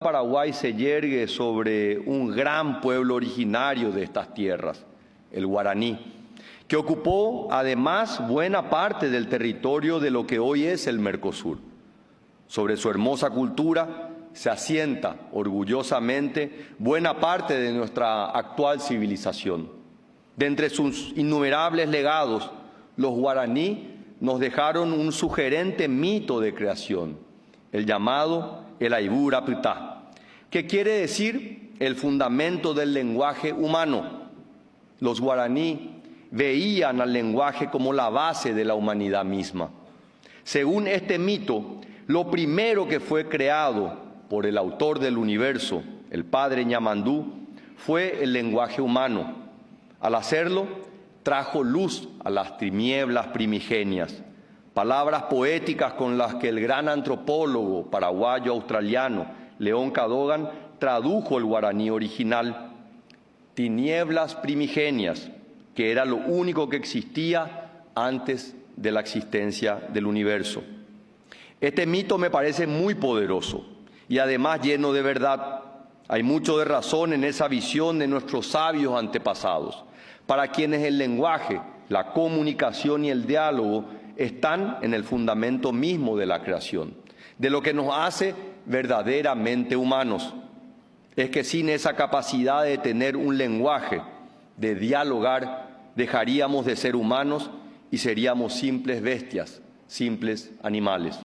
Paraguay se yergue sobre un gran pueblo originario de estas tierras, el guaraní, que ocupó además buena parte del territorio de lo que hoy es el Mercosur. Sobre su hermosa cultura se asienta orgullosamente buena parte de nuestra actual civilización. De entre sus innumerables legados, los guaraní nos dejaron un sugerente mito de creación, el llamado el Aibura Ptah, que quiere decir el fundamento del lenguaje humano. Los guaraní veían al lenguaje como la base de la humanidad misma. Según este mito, lo primero que fue creado por el autor del universo, el padre Ñamandú, fue el lenguaje humano. Al hacerlo, trajo luz a las tinieblas primigenias, palabras poéticas con las que el gran antropólogo paraguayo-australiano León Cadogan tradujo el guaraní original. Tinieblas primigenias, que era lo único que existía antes de la existencia del universo. Este mito me parece muy poderoso y además lleno de verdad. Hay mucho de razón en esa visión de nuestros sabios antepasados, para quienes el lenguaje, la comunicación y el diálogo están en el fundamento mismo de la creación, de lo que nos hace verdaderamente humanos. Es que sin esa capacidad de tener un lenguaje, de dialogar, dejaríamos de ser humanos y seríamos simples bestias, simples animales.